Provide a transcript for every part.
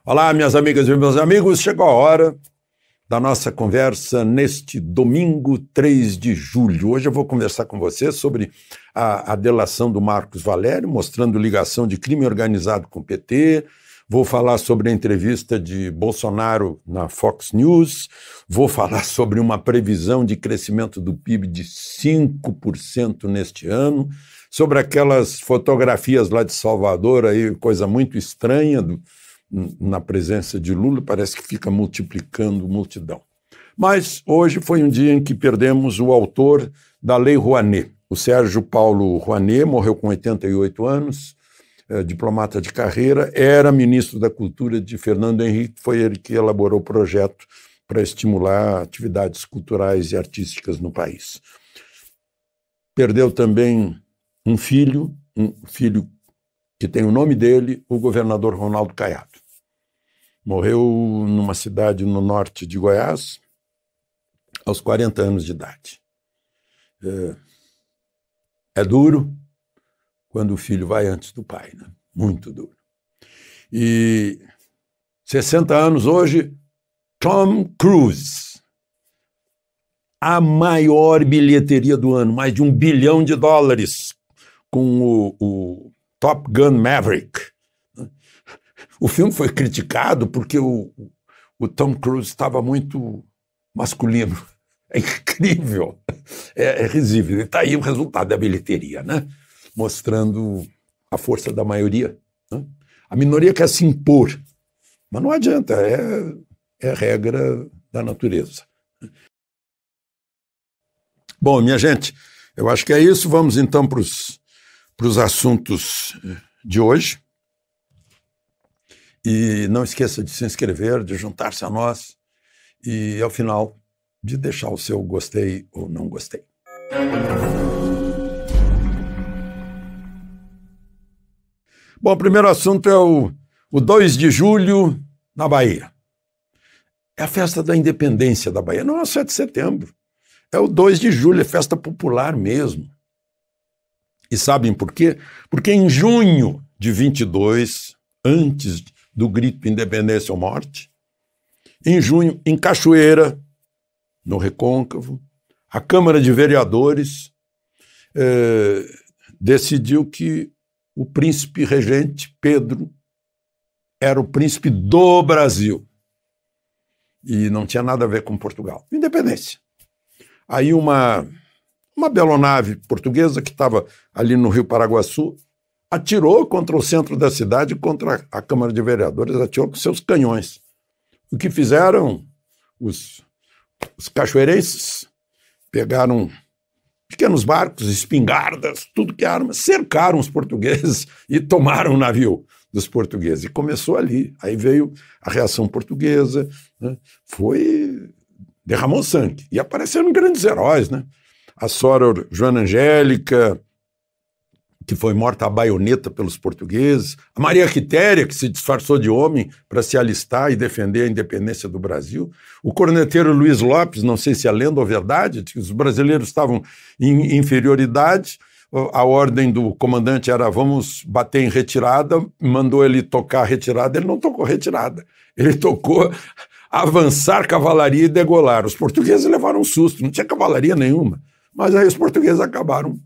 Olá, minhas amigas e meus amigos, chegou a hora da nossa conversa neste domingo 3 de julho. Hoje eu vou conversar com você sobre a delação do Marcos Valério, mostrando ligação de crime organizado com o PT. Vou falar sobre a entrevista de Bolsonaro na Fox News. Vou falar sobre uma previsão de crescimento do PIB de 5% neste ano. Sobre aquelas fotografias lá de Salvador, aí, coisa muito estranha na presença de Lula, parece que fica multiplicando multidão. Mas hoje foi um dia em que perdemos o autor da Lei Rouanet. O Sérgio Paulo Rouanet morreu com 88 anos, diplomata de carreira, era ministro da Cultura de Fernando Henrique, foi ele que elaborou o projeto para estimular atividades culturais e artísticas no país. Perdeu também um filho que tem o nome dele, o governador Ronaldo Caiado. Morreu numa cidade no norte de Goiás, aos 40 anos de idade. É duro quando o filho vai antes do pai, né? Muito duro. E 60 anos hoje, Tom Cruise. A maior bilheteria do ano, mais de $1 bilhão, com o Top Gun Maverick. O filme foi criticado porque o Tom Cruise estava muito masculino. É incrível, é risível. E está aí o resultado da bilheteria, né? Mostrando a força da maioria, né? A minoria quer se impor, mas não adianta, é regra da natureza. Bom, minha gente, eu acho que é isso. Vamos então para os assuntos de hoje. E não esqueça de se inscrever, de juntar-se a nós e, ao final, de deixar o seu gostei ou não gostei. Bom, o primeiro assunto é o 2 de julho na Bahia. É a festa da independência da Bahia, não é o 7 de setembro. É o 2 de julho, é festa popular mesmo. E sabem por quê? Porque em junho de 22, antes do grito Independência ou Morte, em junho, em Cachoeira, no Recôncavo, a Câmara de Vereadores decidiu que o príncipe regente Pedro era o príncipe do Brasil e não tinha nada a ver com Portugal. Independência. Aí uma belonave portuguesa que estava ali no Rio Paraguaçu atirou contra o centro da cidade, contra a Câmara de Vereadores, atirou com seus canhões. O que fizeram os cachoeirenses? Pegaram pequenos barcos, espingardas, tudo que é arma, cercaram os portugueses e tomaram o navio dos portugueses. E começou ali. Aí veio a reação portuguesa, né? Derramou sangue. E apareceram grandes heróis, né? A Soror Joana Angélica, que foi morta à baioneta pelos portugueses, a Maria Quitéria, que se disfarçou de homem para se alistar e defender a independência do Brasil, o corneteiro Luiz Lopes, não sei se é lenda ou verdade, que os brasileiros estavam em inferioridade, a ordem do comandante era vamos bater em retirada, mandou ele tocar retirada, ele não tocou retirada, ele tocou avançar cavalaria e degolar. Os portugueses levaram um susto, não tinha cavalaria nenhuma, mas aí os portugueses acabaram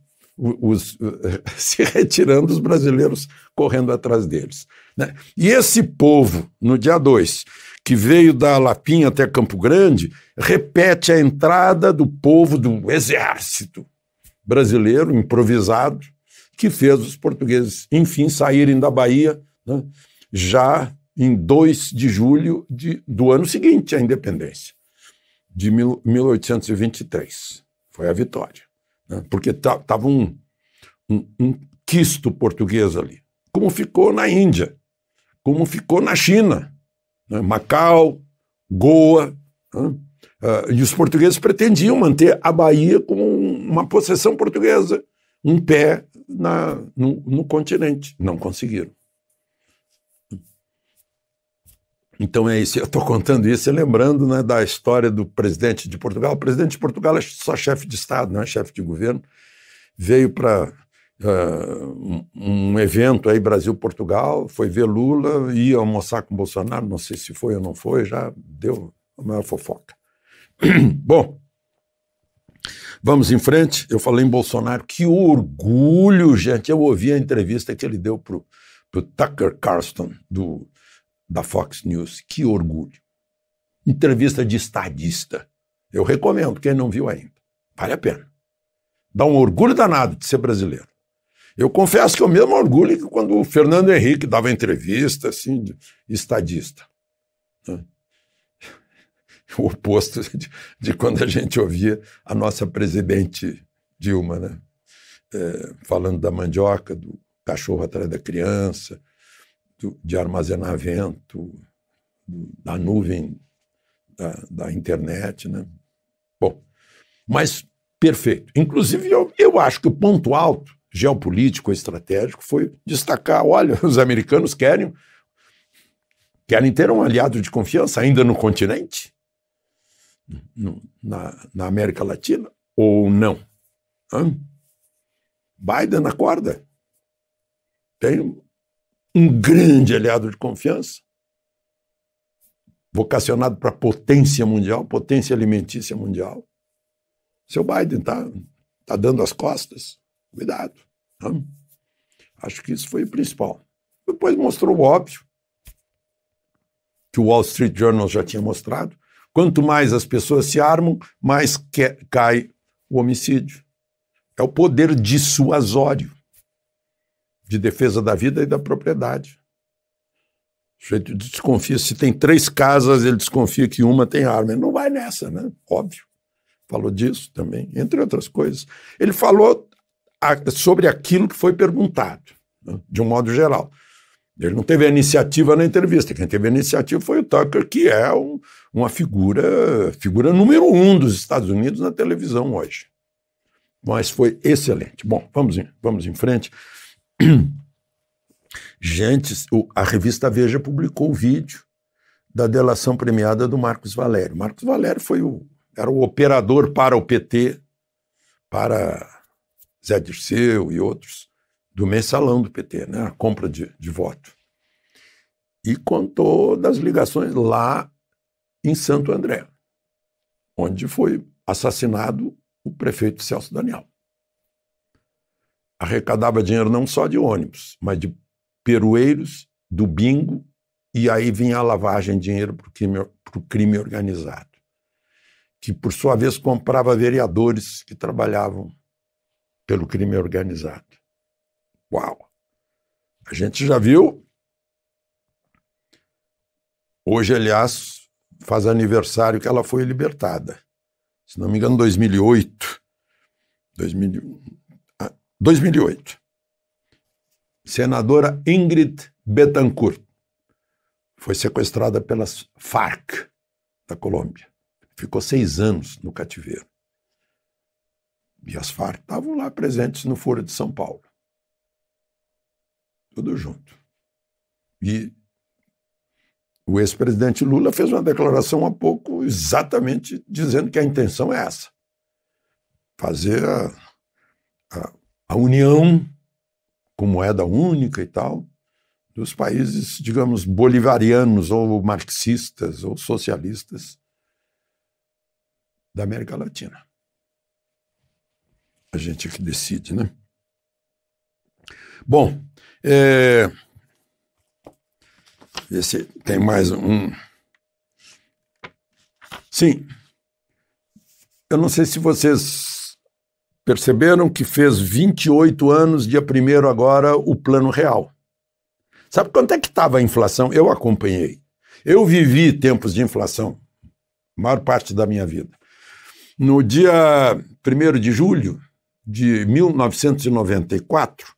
se retirando, os brasileiros correndo atrás deles, né? E esse povo, no dia 2, que veio da Lapinha até Campo Grande, repete a entrada do povo do exército brasileiro, improvisado, que fez os portugueses, enfim, saírem da Bahia, né, já em 2 de julho do ano seguinte à independência, de 1823. Foi a vitória. Porque estava um quisto português ali, como ficou na Índia, como ficou na China, né? Macau, Goa, né? E os portugueses pretendiam manter a Bahia como uma possessão portuguesa, um pé no continente. Não conseguiram. Então é isso, eu estou contando isso e lembrando, né, da história do presidente de Portugal. O presidente de Portugal é só chefe de Estado, não é chefe de governo. Veio para um evento aí, Brasil-Portugal, foi ver Lula, ia almoçar com Bolsonaro, não sei se foi ou não foi, já deu a maior fofoca. Bom, vamos em frente. Eu falei em Bolsonaro, que orgulho, gente. Eu ouvi a entrevista que ele deu para o Tucker Carlson, da Fox News. Que orgulho. Entrevista de estadista. Eu recomendo, quem não viu ainda. Vale a pena. Dá um orgulho danado de ser brasileiro. Eu confesso que eu mesmo orgulho que quando o Fernando Henrique dava entrevista, assim, de estadista. O oposto de quando a gente ouvia a nossa presidente Dilma, né? Falando da mandioca, do cachorro atrás da criança, de armazenamento, da nuvem da internet, né? Bom, mas perfeito. Inclusive, eu acho que o ponto alto geopolítico, estratégico, foi destacar, olha, os americanos querem ter um aliado de confiança ainda no continente, na América Latina, ou não? Biden acorda. Tem um grande aliado de confiança, vocacionado para potência mundial, potência alimentícia mundial. Seu Biden tá dando as costas. Cuidado. Acho que isso foi o principal. Depois mostrou o óbvio, que o Wall Street Journal já tinha mostrado. Quanto mais as pessoas se armam, mais cai o homicídio. É o poder dissuasório de defesa da vida e da propriedade. O sujeito desconfia, se tem 3 casas, ele desconfia que uma tem arma. Ele não vai nessa, né? Óbvio. Falou disso também, entre outras coisas. Ele falou sobre aquilo que foi perguntado, né, de um modo geral. Ele não teve a iniciativa na entrevista. Quem teve a iniciativa foi o Tucker, que é uma figura número 1 dos Estados Unidos na televisão hoje. Mas foi excelente. Bom, vamos em frente. Gente, a revista Veja publicou o vídeo da delação premiada do Marcos Valério. Marcos Valério era o operador para o PT, para Zé Dirceu e outros, do mensalão do PT, né? A compra de voto. E contou das ligações lá em Santo André, onde foi assassinado o prefeito Celso Daniel. Arrecadava dinheiro não só de ônibus, mas de peroeiros, do bingo, e aí vinha a lavagem de dinheiro para o crime organizado, que, por sua vez, comprava vereadores que trabalhavam pelo crime organizado. Uau! A gente já viu. Hoje, aliás, faz aniversário que ela foi libertada. Se não me engano, 2008. 2008. Senadora Ingrid Betancourt foi sequestrada pelas Farc da Colômbia. Ficou 6 anos no cativeiro. E as Farc estavam lá presentes no Foro de São Paulo. Tudo junto. E o ex-presidente Lula fez uma declaração há pouco exatamente dizendo que a intenção é essa. Fazer a união com moeda única e tal, dos países, digamos, bolivarianos ou marxistas ou socialistas da América Latina. A gente é que decide, né? Bom, esse tem mais um. Sim, eu não sei se vocês perceberam que fez 28 anos, dia 1º agora, o Plano Real. Sabe quanto é que estava a inflação? Eu acompanhei. Eu vivi tempos de inflação, a maior parte da minha vida. No dia 1º de julho de 1994,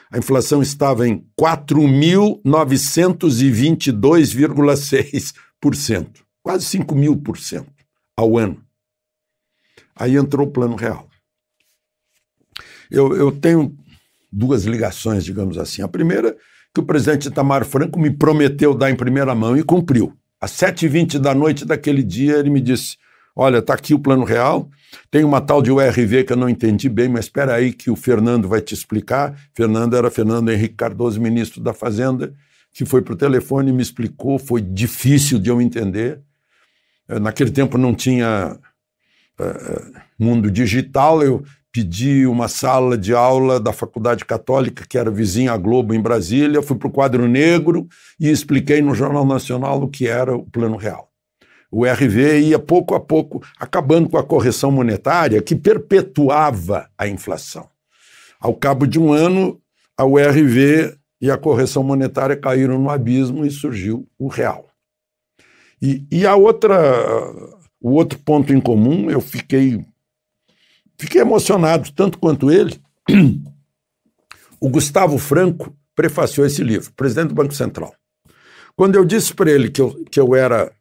a inflação estava em 4.922,6%, quase 5.000% ao ano. Aí entrou o Plano Real. Eu tenho 2 ligações, digamos assim. A primeira, que o presidente Itamar Franco me prometeu dar em primeira mão e cumpriu. Às 7h20 da noite daquele dia, ele me disse: olha, está aqui o Plano Real, tem uma tal de URV que eu não entendi bem, mas espera aí que o Fernando vai te explicar. Fernando era Fernando Henrique Cardoso, ministro da Fazenda, que foi para o telefone e me explicou, foi difícil de eu entender. Naquele tempo não tinha mundo digital, eu pedi uma sala de aula da Faculdade Católica, que era vizinha à Globo em Brasília, fui para o Quadro Negro e expliquei no Jornal Nacional o que era o Plano Real. O RV ia pouco a pouco acabando com a correção monetária que perpetuava a inflação. Ao cabo de um ano, a URV e a correção monetária caíram no abismo e surgiu o real. E o outro ponto em comum, eu fiquei emocionado, tanto quanto ele. O Gustavo Franco prefaciou esse livro, presidente do Banco Central. Quando eu disse para ele que eu era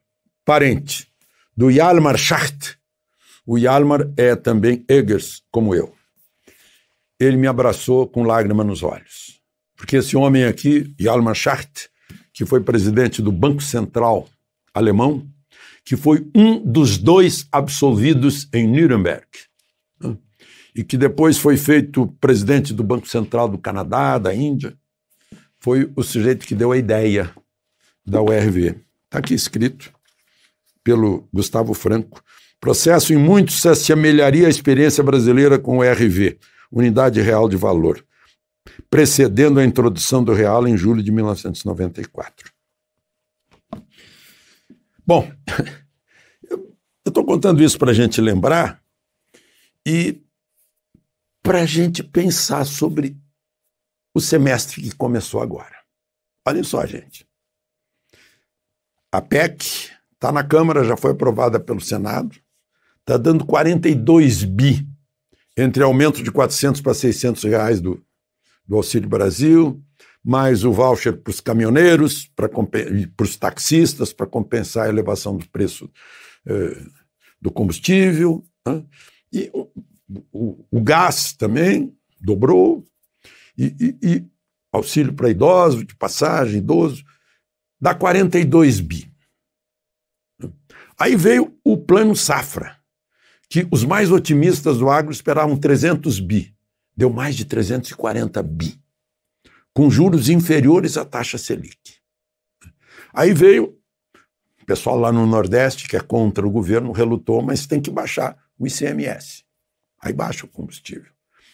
parente do Hjalmar Schacht, o Hjalmar é também Eggers, como eu. Ele me abraçou com lágrima nos olhos. Porque esse homem aqui, Hjalmar Schacht, que foi presidente do Banco Central alemão, que foi um dos 2 absolvidos em Nuremberg, e que depois foi feito presidente do Banco Central do Canadá, da Índia, foi o sujeito que deu a ideia da URV. Está aqui escrito pelo Gustavo Franco. Processo em muito se assemelharia à experiência brasileira com o URV, Unidade Real de Valor, precedendo a introdução do real em julho de 1994. Bom, eu estou contando isso para a gente lembrar e para a gente pensar sobre o semestre que começou agora. Olhem só, gente. A PEC está na Câmara, já foi aprovada pelo Senado, está dando 42 bi, entre aumento de 400 para 600 reais do Auxílio Brasil, mais o voucher para os caminhoneiros, para os taxistas, para compensar a elevação do preço do combustível, né? E o gás também dobrou, e auxílio para idosos, de passagem, idoso, dá 42 bi. Aí veio o Plano Safra, que os mais otimistas do agro esperavam 300 bi, deu mais de 340 bi, com juros inferiores à taxa Selic. Aí veio o pessoal lá no Nordeste, que é contra o governo, relutou, mas tem que baixar o ICMS. Aí baixa o combustível.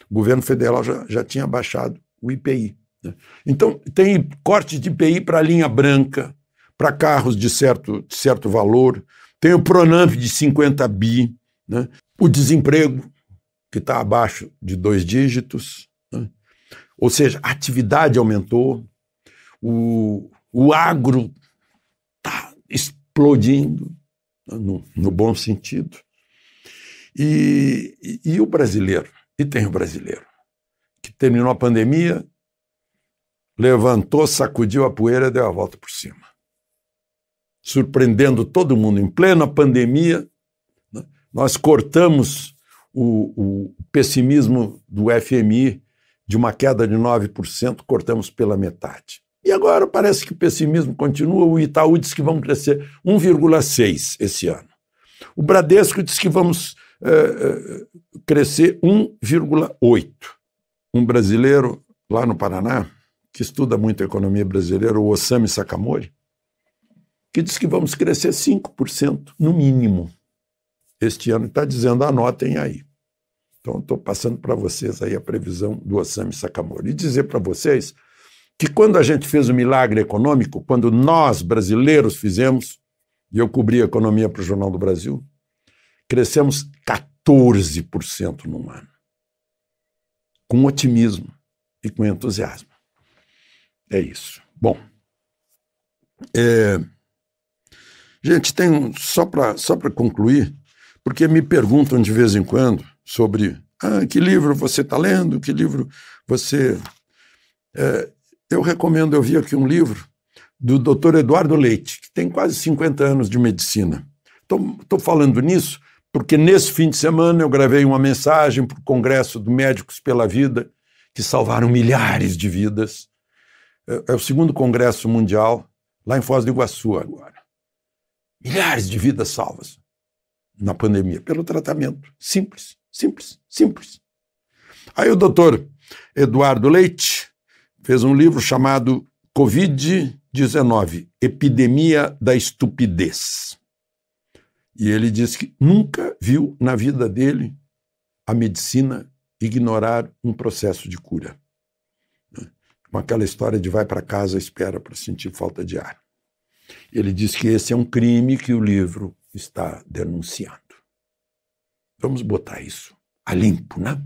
O governo federal já tinha baixado o IPI. Né? Então, tem corte de IPI para linha branca, para carros de certo valor, tem o Pronamp de 50 bi, né? O desemprego, que está abaixo de 2 dígitos, né? Ou seja, a atividade aumentou, o agro está explodindo, né? no bom sentido. E o brasileiro? E tem o brasileiro, que terminou a pandemia, levantou, sacudiu a poeira e deu a volta por cima. Surpreendendo todo mundo. Em plena pandemia, né, nós cortamos o pessimismo do FMI de uma queda de 9%, cortamos pela metade. E agora parece que o pessimismo continua. O Itaú diz que vamos crescer 1,6% esse ano. O Bradesco diz que vamos crescer 1,8%. Um brasileiro lá no Paraná, que estuda muito a economia brasileira, o Osami Sakamori, que diz que vamos crescer 5% no mínimo este ano. Está dizendo, anotem aí. Então, estou passando para vocês aí a previsão do Osami Sakamori. E dizer para vocês que quando a gente fez o milagre econômico, quando nós, brasileiros, fizemos, e eu cobri a economia para o Jornal do Brasil, crescemos 14% num ano. Com otimismo e com entusiasmo. É isso. Bom, gente, tem só para concluir, porque me perguntam de vez em quando sobre que livro você está lendo, que livro você... eu recomendo, eu vi aqui um livro do Dr. Eduardo Leite, que tem quase 50 anos de medicina. Estou falando nisso porque nesse fim de semana eu gravei uma mensagem para o Congresso do Médicos pela Vida, que salvaram milhares de vidas. É o 2º Congresso Mundial, lá em Foz do Iguaçu agora. Milhares de vidas salvas. na pandemia? Pelo tratamento. Simples, simples, simples. Aí o doutor Eduardo Leite fez um livro chamado Covid-19, Epidemia da Estupidez. E ele disse que nunca viu na vida dele a medicina ignorar um processo de cura. Com aquela história de vai para casa, espera para sentir falta de ar. Ele diz que esse é um crime que o livro está denunciando. Vamos botar isso a limpo, né?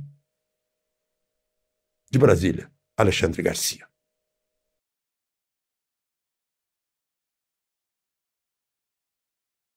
De Brasília, Alexandre Garcia.